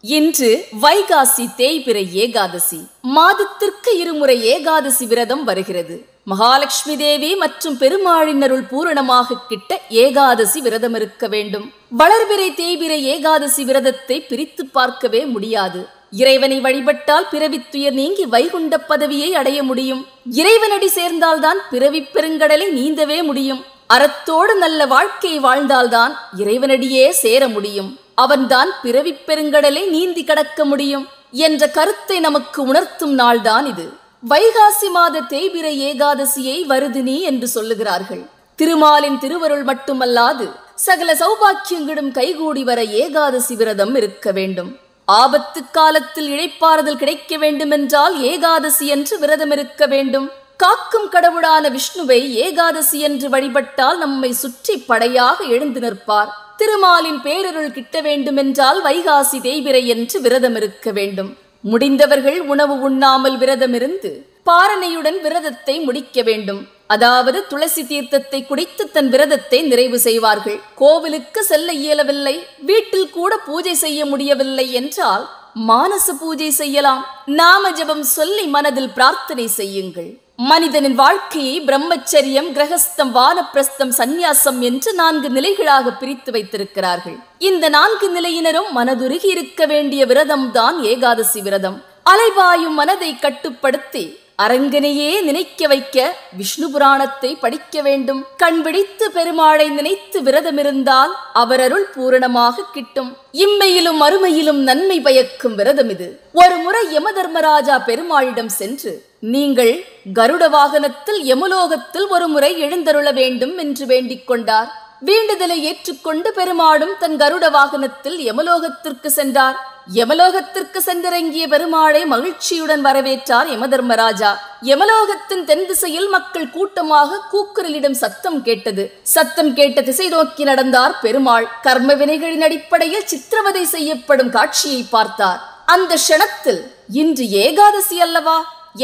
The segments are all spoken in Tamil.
இன்று வைகாசி தேய்பிறை ஏகாதசி. மாதத்திற்கு இருமுறை ஏகாதசி விரதம் வருகிறது. மகாலட்சுமி தேவி மற்றும் பெருமாளின் அருள் பூரணமாக கிட்ட ஏகாதசி விரதம் இருக்க வேண்டும். வளர்பிறை தேய்பிறை ஏகாதசி விரதத்தை பிரித்து பார்க்கவே முடியாது. இறைவனை வழிபட்டால் பிறவித்துயர் நீங்கி வைகுண்ட பதவியை அடைய முடியும். இறைவனடி சேர்ந்தால்தான் பிறவி பெருங்கடலை நீந்தவே முடியும். அறத்தோடு நல்ல வாழ்க்கை வாழ்ந்தால்தான் இறைவனடியே சேர முடியும். அவன்தான் பிறவி பெருங்கடலை நீந்தி கடக்க முடியும் என்ற கருத்தை நமக்கு உணர்த்தும் நாள்தான் இது. வைகாசி மாத தேய்பிறை ஏகாதசியை வருதினி என்று சொல்லுகிறார்கள். திருமாலின் திருவருள் மட்டுமல்லாது சகல சௌபாக்கியங்களும் கைகூடி வர ஏகாதசி விரதம் இருக்க வேண்டும். ஆபத்து காலத்தில் இழைப்பாறுதல் கிடைக்க வேண்டுமென்றால் ஏகாதசி என்று விரதம் இருக்க வேண்டும். காக்கும் கடவுளான விஷ்ணுவை ஏகாதசி என்று வழிபட்டால் நம்மை சுற்றி படையாக எழுந்து நிற்பார். திருமாலின் பேரருள் கிட்ட வேண்டுமென்றால் வைகாசி தேய்பிறை என்று விரதம் இருக்க வேண்டும். முடிந்தவர்கள் உணவு உண்ணாமல் விரதம் இருந்து பாரணையுடன் விரதத்தை முடிக்க வேண்டும். அதாவது துளசி தீர்த்தத்தை குடித்து தன் விரதத்தை நிறைவு செய்வார்கள். கோவிலுக்கு செல்ல இயலவில்லை, வீட்டில் கூட பூஜை செய்ய முடியவில்லை என்றால் மானச பூஜை செய்யலாம். நாம ஜபம் சொல்லி மனதில் பிரார்த்தனை செய்யுங்கள். மனிதனின் வாழ்க்கையை பிரம்மச்சரியம், கிரகஸ்தம், வானப்பிரஸ்தம், சந்நியாசம் என்று 4 நிலைகளாக பிரித்து வைத்திருக்கிறார்கள். இந்த 4 நிலையினரும் மனதுருகி இருக்க வேண்டிய விரதம் தான் ஏகாதசி விரதம். அலைபாயும் மனதை கட்டுப்படுத்தி அரங்கனையே நினைக்க வைக்க விஷ்ணு புராணத்தை படிக்க வேண்டும். கண் விழித்து பெருமாளை நினைத்து விரதம் இருந்தால் அவர் அருள் பூரணமாக கிட்டும். இம்மையிலும் அருமையிலும் நன்மை பயக்கும் விரதம் இது. ஒரு முறை யமதர்மராஜா பெருமாளிடம் சென்று, நீங்கள் கருட வாகனத்தில் யமலோகத்தில் ஒரு முறை எழுந்தருள வேண்டும் என்று வேண்டிக் கொண்டார். வேண்டுதலை ஏற்றுக்கொண்டு பெருமாளும் தன் கருட வாகனத்தில் யமலோகத்திற்கு சென்றார். யமலோகத்திற்கு சென்றிறங்கிய பெருமாளை மகிழ்ச்சியுடன் வரவேற்றார் யமதர்மராஜா. யமலோகத்தின் தென் திசையில் மக்கள் கூட்டமாக கூக்குரலிடும் சத்தம் கேட்டது. சத்தம் கேட்ட திசை நோக்கி நடந்தார் பெருமாள். கர்ம வினைகளின் அடிப்படையில் சித்திரவதை செய்யப்படும் காட்சியை பார்த்தார். அந்த க்ஷணத்தில், இன்று ஏகாதசி அல்லவா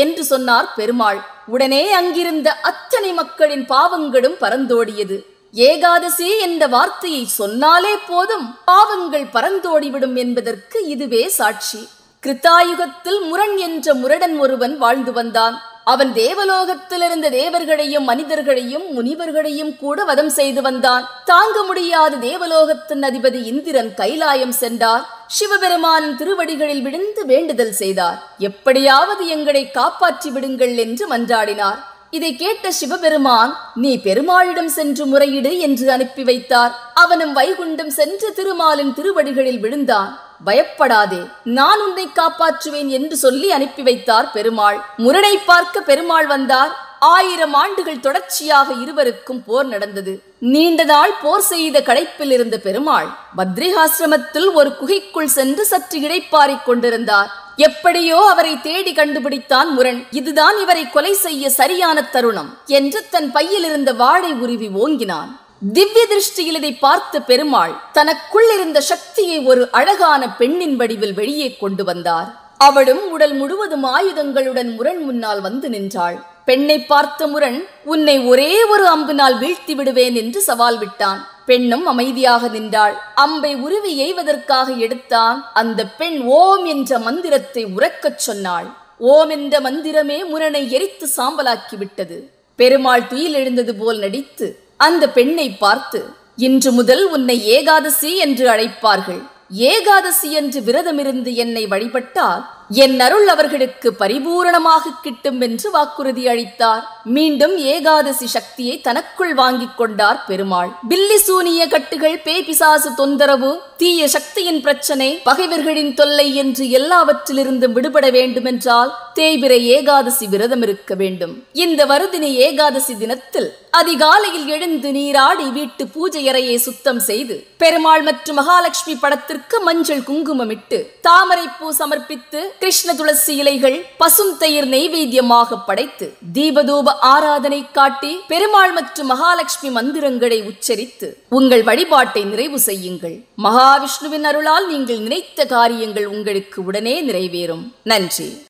என்று சொன்னார் பெருமாள். உடனே அங்கிருந்த அத்தனை மக்களின் பாவங்களும் பறந்தோடியது. ஏகாதசி என்ற வார்த்தையை சொன்னாலே போதும் பாவங்கள் பறந்தோடிவிடும் என்பதற்கு இதுவே சாட்சி. கிருத்தாயுகத்தில் முரண் என்ற முரடன் ஒருவன் வாழ்ந்து வந்தான். அவன் தேவலோகத்தில் இருந்த தேவர்களையும் மனிதர்களையும் முனிவர்களையும் கூட வதம் செய்து வந்தான். தாங்க முடியாத தேவலோகத்தின் அதிபதி இந்திரன் கைலாயம் சென்றார். சிவபெருமானின் திருவடிகளில் விழுந்து வேண்டுதல் செய்தார். எப்படியாவது எங்களை காப்பாற்றி விடுங்கள் என்று மன்றாடினார். இதை கேட்ட சிவபெருமான், நீ பெருமாளிடம் சென்று முறையிடு என்று அனுப்பி வைத்தார். அவனும் வைகுண்டம் சென்று திருமாலின் திருவடிகளில் விழுந்தான். பயப்படாதே, நான் உன்னை காப்பாற்றுவேன் என்று சொல்லி அனுப்பி வைத்தார் பெருமாள். முரணை பார்க்க பெருமாள் வந்தார். 1000 ஆண்டுகள் தொடர்ச்சியாக இருவருக்கும் போர் நடந்தது. நீண்ட நாள் போர் செய்த களைப்பில் இருந்த பெருமாள் பத்ரிகாசிரமத்தில் ஒரு குகைக்குள் சென்று சற்று இளைப்பாறிக் கொண்டிருந்தார். எப்படியோ அவரை தேடி கண்டுபிடித்தான் முரண். இதுதான் இவரை கொலை செய்ய சரியான தருணம் என்று தன் பையில் இருந்த வாளை உருவி ஓங்கினான். திவ்ய திருஷ்டியில் இதை பார்த்த பெருமாள் தனக்குள் இருந்த சக்தியை ஒரு அழகான பெண்ணின் வடிவில் வெளியே கொண்டு வந்தார். அவளும் உடல் முழுவதும் ஆயுதங்களுடன் முரண் முன்னால் வந்து நின்றாள். பெண்ணை பார்த்த முரண், உன்னை ஒரே ஒரு அம்பினால் வீழ்த்தி விடுவேன் என்று சவால் விட்டான். பெண்ணும் அமைதியாக நின்றாள். அம்பை உருவி எய்வதற்காக எடுத்தான். அந்த பெண் ஓம் என்ற மந்திரத்தை உரக்கச் சொன்னாள். ஓம் என்ற மந்திரமே முரணை எரித்து சாம்பலாக்கி விட்டது. பெருமாள் துயில் எழுந்தது போல் நடித்து அந்த பெண்ணை பார்த்து, இன்று முதல் உன்னை ஏகாதசி என்று அழைப்பார்கள். ஏகாதசி என்று விரதமிருந்து என்னை வழிபட்டால் என் அருள் அவர்களுக்கு பரிபூரணமாக கிட்டும் என்று வாக்குறுதி அளித்தார். மீண்டும் ஏகாதசி சக்தியை தனக்குள் வாங்கிக் கொண்டார் பெருமாள். பில்லி சூனிய கட்டுகள், பேபிசாசு தொந்தரவு, தீய சக்தியின் பிரச்சனை, பகைவர்களின் தொல்லை என்று எல்லாவற்றிலிருந்து விடுபட வேண்டுமென்றால் தேய்பிறை ஏகாதசி விரதம் இருக்க வேண்டும். இந்த வருதினி ஏகாதசி தினத்தில் அதிகாலையில் எழுந்து நீராடி வீட்டு பூஜை அறையை சுத்தம் செய்து பெருமாள் மற்றும் மகாலட்சுமி படத்திற்கு மஞ்சள் குங்குமமிட்டு தாமரை பூ சமர்ப்பித்து கிருஷ்ண துளசி இலைகள், பசும் தயிர் நெய்வேத்தியமாக படைத்து தீபதூப ஆராதனை காட்டி பெருமாள் மற்றும் மகாலட்சுமி மந்திரங்களை உச்சரித்து உங்கள் வழிபாட்டை நிறைவு செய்யுங்கள். மகாவிஷ்ணுவின் அருளால் நீங்கள் நினைத்த காரியங்கள் உங்களுக்கு உடனே நிறைவேறும். நன்றி.